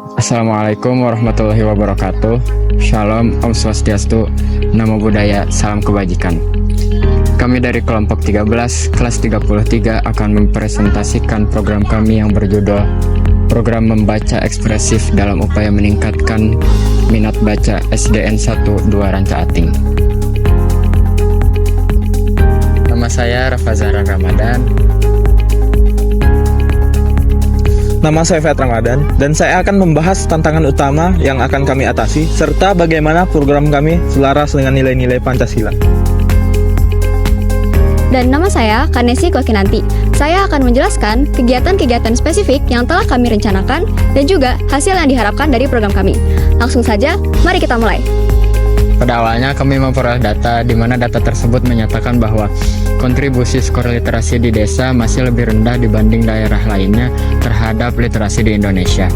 Assalamualaikum warahmatullahi wabarakatuh. Shalom, Om Swastiastu, Namo Buddhaya, Salam Kebajikan. Kami dari kelompok 13, kelas 33 akan mempresentasikan program kami yang berjudul Program Membaca Ekspresif dalam upaya meningkatkan minat baca SDN 1-2 Ranca Ating. Nama saya Rafa Zahran Ramadan. Nama saya Fet Ramadan, dan saya akan membahas tantangan utama yang akan kami atasi, serta bagaimana program kami selaras dengan nilai-nilai Pancasila. Dan nama saya Kanesi Kokinanti. Saya akan menjelaskan kegiatan-kegiatan spesifik yang telah kami rencanakan dan juga hasil yang diharapkan dari program kami. Langsung saja, mari kita mulai. Pada awalnya kami memperoleh data di mana data tersebut menyatakan bahwa kontribusi skor literasi di desa masih lebih rendah dibanding daerah lainnya terhadap literasi di Indonesia.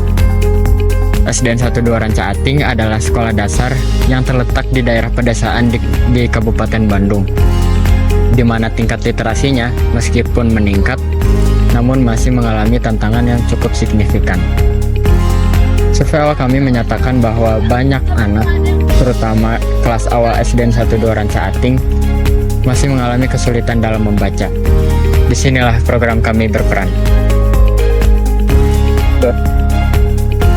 SDN 1-2 Ranca Ating adalah sekolah dasar yang terletak di daerah pedesaan di Kabupaten Bandung, di mana tingkat literasinya meskipun meningkat, namun masih mengalami tantangan yang cukup signifikan. Survei awal kami menyatakan bahwa banyak anak, terutama kelas awal SDN 1-2 Ranca Ating, masih mengalami kesulitan dalam membaca. Disinilah program kami berperan.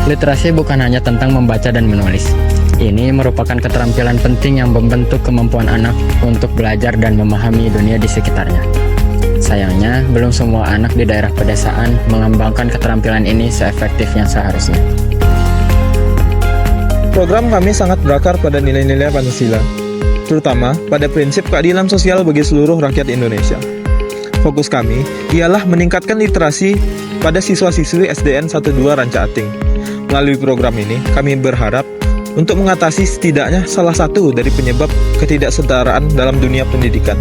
Literasi bukan hanya tentang membaca dan menulis. Ini merupakan keterampilan penting yang membentuk kemampuan anak untuk belajar dan memahami dunia di sekitarnya. Sayangnya, belum semua anak di daerah pedesaan mengembangkan keterampilan ini seefektif yang seharusnya. Program kami sangat berakar pada nilai-nilai Pancasila, terutama pada prinsip keadilan sosial bagi seluruh rakyat Indonesia. Fokus kami ialah meningkatkan literasi pada siswa-siswi SDN 1-2 Ranca Ating. Melalui program ini, kami berharap untuk mengatasi setidaknya salah satu dari penyebab ketidaksetaraan dalam dunia pendidikan.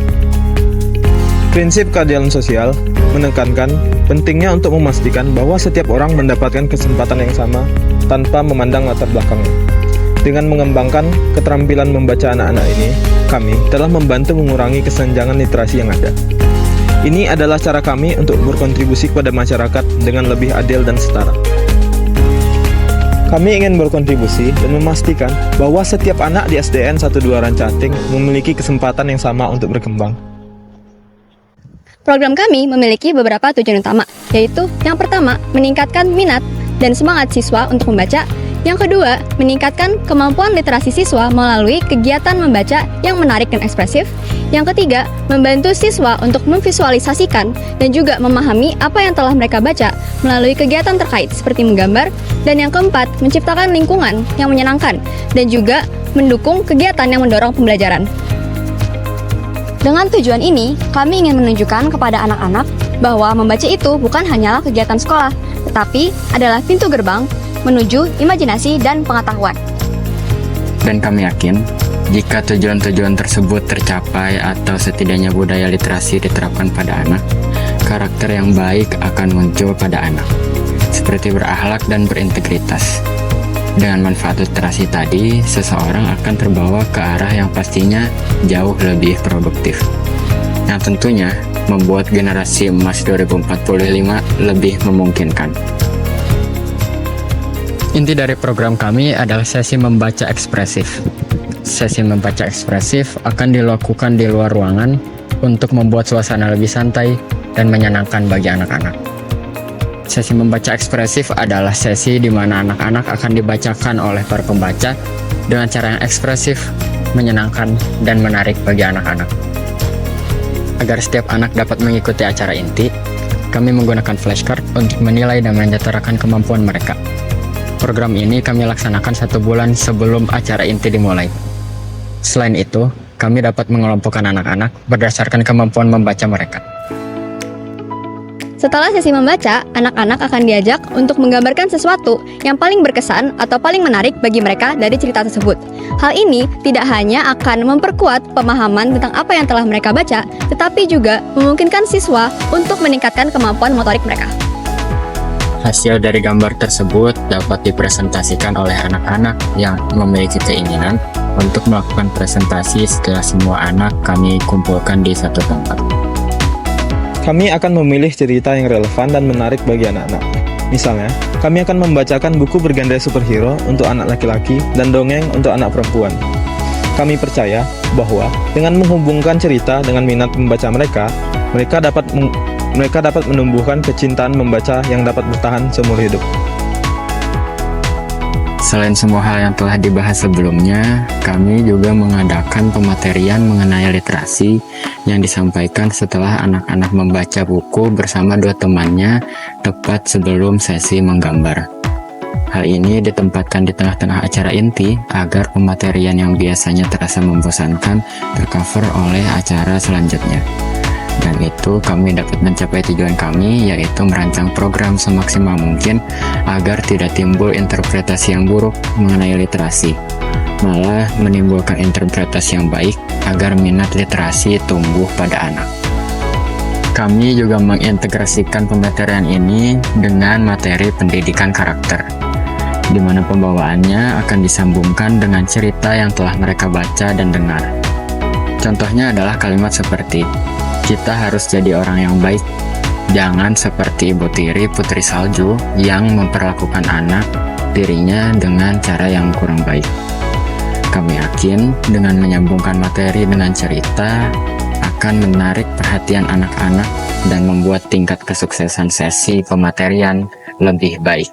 Prinsip keadilan sosial menekankan pentingnya untuk memastikan bahwa setiap orang mendapatkan kesempatan yang sama tanpa memandang latar belakangnya. Dengan mengembangkan keterampilan membaca anak-anak ini, kami telah membantu mengurangi kesenjangan literasi yang ada. Ini adalah cara kami untuk berkontribusi kepada masyarakat dengan lebih adil dan setara. Kami ingin berkontribusi dan memastikan bahwa setiap anak di SDN 1-2 Ranca Ating memiliki kesempatan yang sama untuk berkembang. Program kami memiliki beberapa tujuan utama, yaitu yang pertama, meningkatkan minat dan semangat siswa untuk membaca. Yang kedua, meningkatkan kemampuan literasi siswa melalui kegiatan membaca yang menarik dan ekspresif. Yang ketiga, membantu siswa untuk memvisualisasikan dan juga memahami apa yang telah mereka baca melalui kegiatan terkait seperti menggambar. Dan yang keempat, menciptakan lingkungan yang menyenangkan dan juga mendukung kegiatan yang mendorong pembelajaran. Dengan tujuan ini, kami ingin menunjukkan kepada anak-anak bahwa membaca itu bukan hanyalah kegiatan sekolah, tetapi adalah pintu gerbang menuju imajinasi dan pengetahuan. Dan kami yakin, jika tujuan-tujuan tersebut tercapai atau setidaknya budaya literasi diterapkan pada anak, karakter yang baik akan muncul pada anak, seperti berakhlak dan berintegritas. Dengan manfaat literasi tadi, seseorang akan terbawa ke arah yang pastinya jauh lebih produktif, yang tentunya membuat generasi emas 2045 lebih memungkinkan. Inti dari program kami adalah sesi membaca ekspresif. Sesi membaca ekspresif akan dilakukan di luar ruangan untuk membuat suasana lebih santai dan menyenangkan bagi anak-anak. Sesi membaca ekspresif adalah sesi di mana anak-anak akan dibacakan oleh para pembaca dengan cara yang ekspresif, menyenangkan, dan menarik bagi anak-anak. Agar setiap anak dapat mengikuti acara inti, kami menggunakan flashcard untuk menilai dan menyetarakan kemampuan mereka. Program ini kami laksanakan 1 bulan sebelum acara inti dimulai. Selain itu, kami dapat mengelompokkan anak-anak berdasarkan kemampuan membaca mereka. Setelah sesi membaca, anak-anak akan diajak untuk menggambarkan sesuatu yang paling berkesan atau paling menarik bagi mereka dari cerita tersebut. Hal ini tidak hanya akan memperkuat pemahaman tentang apa yang telah mereka baca, tetapi juga memungkinkan siswa untuk meningkatkan kemampuan motorik mereka. Hasil dari gambar tersebut dapat dipresentasikan oleh anak-anak yang memiliki keinginan untuk melakukan presentasi setelah semua anak kami kumpulkan di satu tempat. Kami akan memilih cerita yang relevan dan menarik bagi anak-anak. Misalnya, kami akan membacakan buku bergenre superhero untuk anak laki-laki dan dongeng untuk anak perempuan. Kami percaya bahwa dengan menghubungkan cerita dengan minat membaca mereka dapat menumbuhkan kecintaan membaca yang dapat bertahan seumur hidup. Selain semua hal yang telah dibahas sebelumnya, kami juga mengadakan pematerian mengenai literasi yang disampaikan setelah anak-anak membaca buku bersama dua temannya tepat sebelum sesi menggambar. Hal ini ditempatkan di tengah-tengah acara inti agar pematerian yang biasanya terasa membosankan tercover oleh acara selanjutnya. Dan itu kami dapat mencapai tujuan kami, yaitu merancang program semaksimal mungkin agar tidak timbul interpretasi yang buruk mengenai literasi, malah menimbulkan interpretasi yang baik agar minat literasi tumbuh pada anak. Kami juga mengintegrasikan pematerian ini dengan materi pendidikan karakter, di mana pembawaannya akan disambungkan dengan cerita yang telah mereka baca dan dengar. Contohnya adalah kalimat seperti, "Kita harus jadi orang yang baik. Jangan seperti Ibu Tiri Putri Salju yang memperlakukan anak tirinya dengan cara yang kurang baik." Kami yakin dengan menyambungkan materi dengan cerita akan menarik perhatian anak-anak dan membuat tingkat kesuksesan sesi pematerian lebih baik.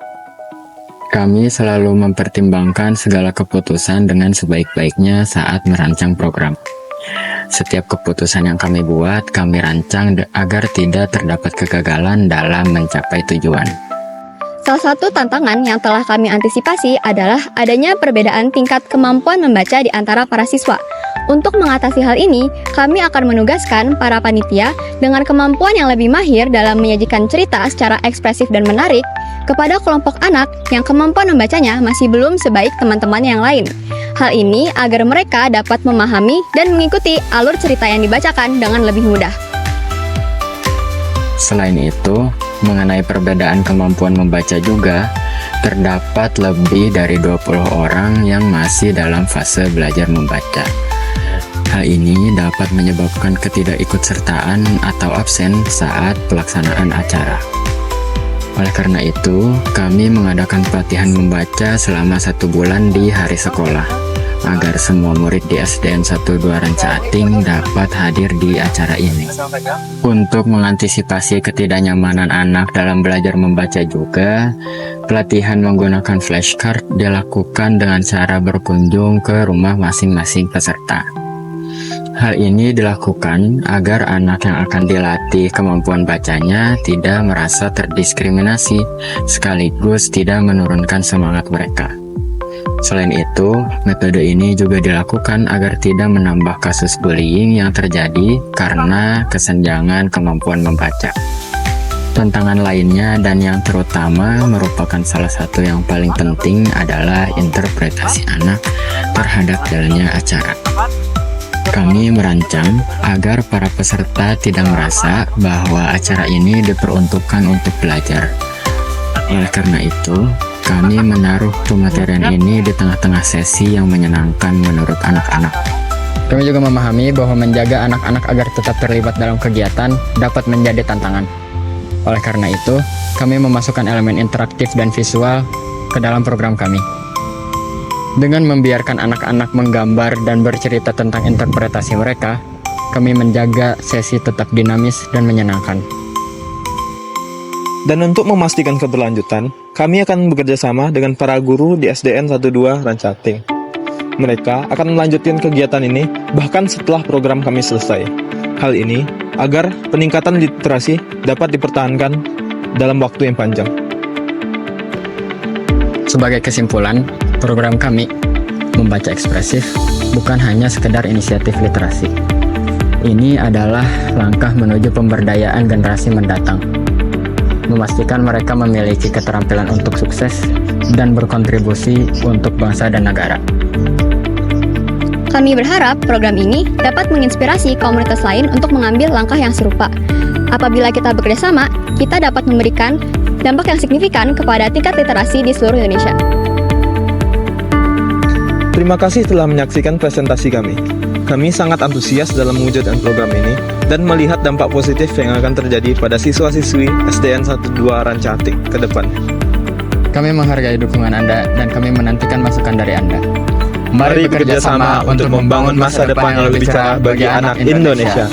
Kami selalu mempertimbangkan segala keputusan dengan sebaik-baiknya saat merancang program. Setiap keputusan yang kami buat, kami rancang agar tidak terdapat kegagalan dalam mencapai tujuan. Salah satu tantangan yang telah kami antisipasi adalah adanya perbedaan tingkat kemampuan membaca di antara para siswa. Untuk mengatasi hal ini, kami akan menugaskan para panitia dengan kemampuan yang lebih mahir dalam menyajikan cerita secara ekspresif dan menarik kepada kelompok anak yang kemampuan membacanya masih belum sebaik teman-teman yang lain. Hal ini agar mereka dapat memahami dan mengikuti alur cerita yang dibacakan dengan lebih mudah. Selain itu, mengenai perbedaan kemampuan membaca juga, terdapat lebih dari 20 orang yang masih dalam fase belajar membaca. Hal ini dapat menyebabkan ketidakikutsertaan atau absen saat pelaksanaan acara. Oleh karena itu, kami mengadakan pelatihan membaca selama 1 bulan di hari sekolah, agar semua murid di SDN 12 Rancating dapat hadir di acara ini. Untuk mengantisipasi ketidaknyamanan anak dalam belajar membaca juga, pelatihan menggunakan flashcard dilakukan dengan cara berkunjung ke rumah masing-masing peserta. Hal ini dilakukan agar anak yang akan dilatih kemampuan bacanya tidak merasa terdiskriminasi, sekaligus tidak menurunkan semangat mereka. Selain itu, metode ini juga dilakukan agar tidak menambah kasus bullying yang terjadi karena kesenjangan kemampuan membaca. Tantangan lainnya dan yang terutama merupakan salah satu yang paling penting adalah interpretasi anak terhadap jalannya acara. Kami merancang agar para peserta tidak merasa bahwa acara ini diperuntukkan untuk belajar. Oleh karena itu, kami menaruh pematerian ini di tengah-tengah sesi yang menyenangkan menurut anak-anak. Kami juga memahami bahwa menjaga anak-anak agar tetap terlibat dalam kegiatan dapat menjadi tantangan. Oleh karena itu, kami memasukkan elemen interaktif dan visual ke dalam program kami. Dengan membiarkan anak-anak menggambar dan bercerita tentang interpretasi mereka, kami menjaga sesi tetap dinamis dan menyenangkan. Dan untuk memastikan keberlanjutan, kami akan bekerja sama dengan para guru di SDN 12 Rancating. Mereka akan melanjutkan kegiatan ini bahkan setelah program kami selesai. Hal ini agar peningkatan literasi dapat dipertahankan dalam waktu yang panjang. Sebagai kesimpulan, program kami membaca ekspresif bukan hanya sekedar inisiatif literasi. Ini adalah langkah menuju pemberdayaan generasi mendatang, memastikan mereka memiliki keterampilan untuk sukses dan berkontribusi untuk bangsa dan negara. Kami berharap program ini dapat menginspirasi komunitas lain untuk mengambil langkah yang serupa. Apabila kita bekerja sama, kita dapat memberikan dampak yang signifikan kepada tingkat literasi di seluruh Indonesia. Terima kasih telah menyaksikan presentasi kami. Kami sangat antusias dalam mewujudkan program ini dan melihat dampak positif yang akan terjadi pada siswa-siswi SDN 12 Rancatik ke depan. Kami menghargai dukungan Anda dan kami menantikan masukan dari Anda. Mari bekerja sama untuk membangun masa depan yang lebih cerah bagi anak Indonesia.